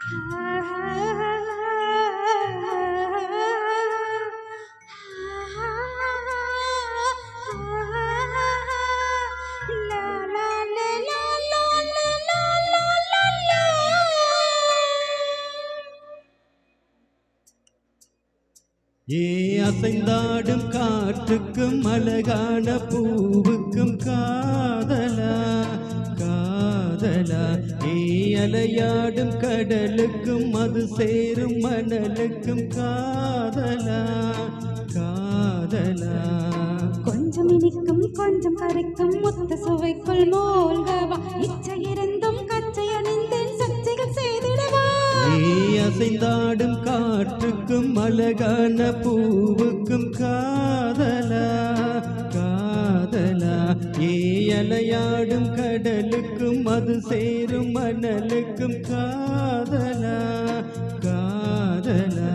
ஏ அசைந்தாடும் காற்றுக்கும் அழகான பூவுக்கும் காதலா காதலா, ஏ அலையாடும் கடலுக்கும் அது சேரும் மணலுக்கும் காதலா காதலா. கொஞ்சம் இனிக்கும் கொஞ்சம் கரைக்கும் முத்த சுவைக்குள் மூழ்கவா, இச்சை இருந்தும் கச்சை அணிந்தேன் சச்சைகள் செய்திடவா. அசைந்தாடும் காற்றுக்கும் அழகான பூவுக்கும் காதலா காதலா, ஏ அலையாடும் கடலுக்கும் அது சேரும் மணலுக்கும் காதலா காதலா.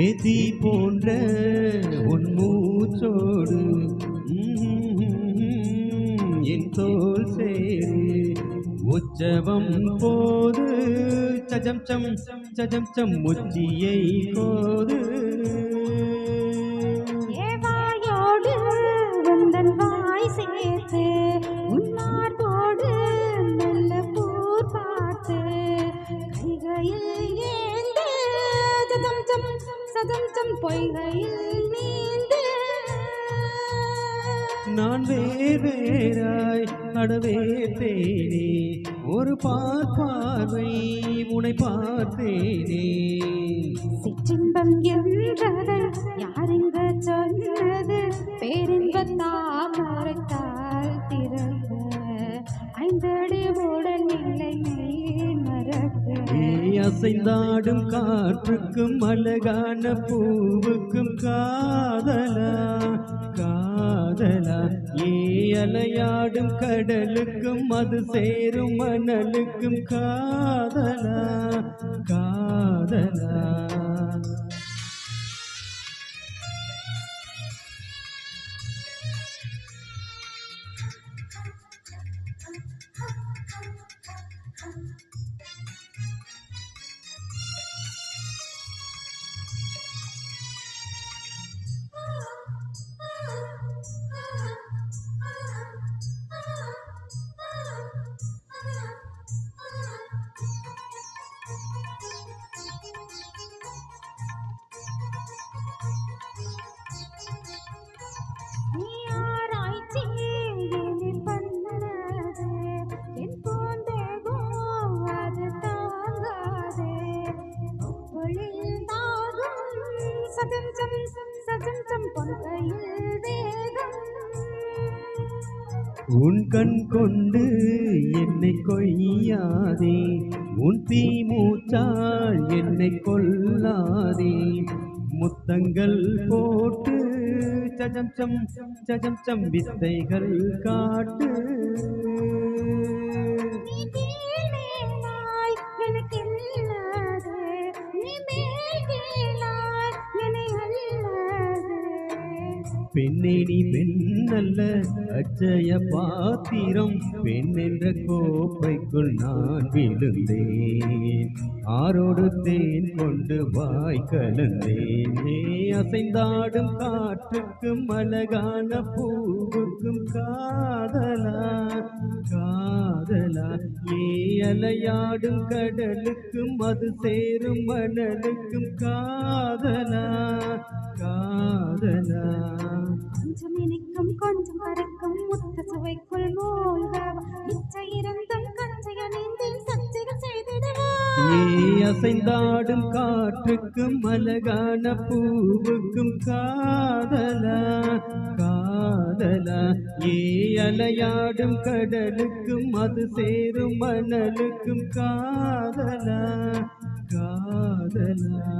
ஏதி போன்ற உன் மூச்சோடு என் தோல் சேரு உற்சவம் போது சஜம் சம் சஜம் சம் முச்சியை கோது. ஏவாயோடு வந்தன் வாய் சேர்த்து உன்னார்போடு நல்ல பூர் பார்த்து கைகையில் ஏந்து சதம் சம் சதம் சம் பொய்கையில் நீந்து. நான் வேறாய் அடவே தேனே ஒரு பார்வை உனை பார்த்தேனே. சிற்றின்பம் என்றதை யாருங்க சொன்னது, பேரின்பத்தாமரத்தால் திறக்க ஐந்தடி உடல் இல்லை மறக்க. அசைந்தாடும் காற்றுக்கும் அழகான பூவுக்கும் காதலா காதலா, ஏ அலையாடும் கடலுக்கும் அது சேரும் மணலுக்கும் காதலா காதலா. உன் கண் கொண்டு என்னை கொய்யாதே, உன் தீ மூச்சால் என்னை கொல்லாதே. முத்தங்கள் போட்டு சஜம் சம் சஜம் சம் வித்தைகள் காட்டு. பெண்ணே நீ பெண்ணல்ல அச்சய பாத்திரம், பெண் என்ற கோப்பைக்குள் நான் விழுந்தேன், ஆரோடு தேன் கொண்டு வாய் கலந்தேன். அசைந்தாடும் காற்றுக்கும் அழகான பூவுக்கும் காதலா காதலா, ஏ அலையாடும் கடலுக்கும் அது சேரும் மணலுக்கும் காதலா காதலா. கொஞ்சம் இனிக்கும் கொஞ்சம் கரைக்கும் முத்த சுவைக்குள் மூழ்கவா, இச்சை இருந்தும் கச்சை அணிந்தேன் சச்சைகள் செய்திடவா. அசைந்தாடும் காற்றுக்கும் அழகான பூவுக்கும் காதலா காதலா. காதலா ஏ அலையாடும் கடலுக்கும் அது சேரும் மணலுக்கும் காதலா காதலா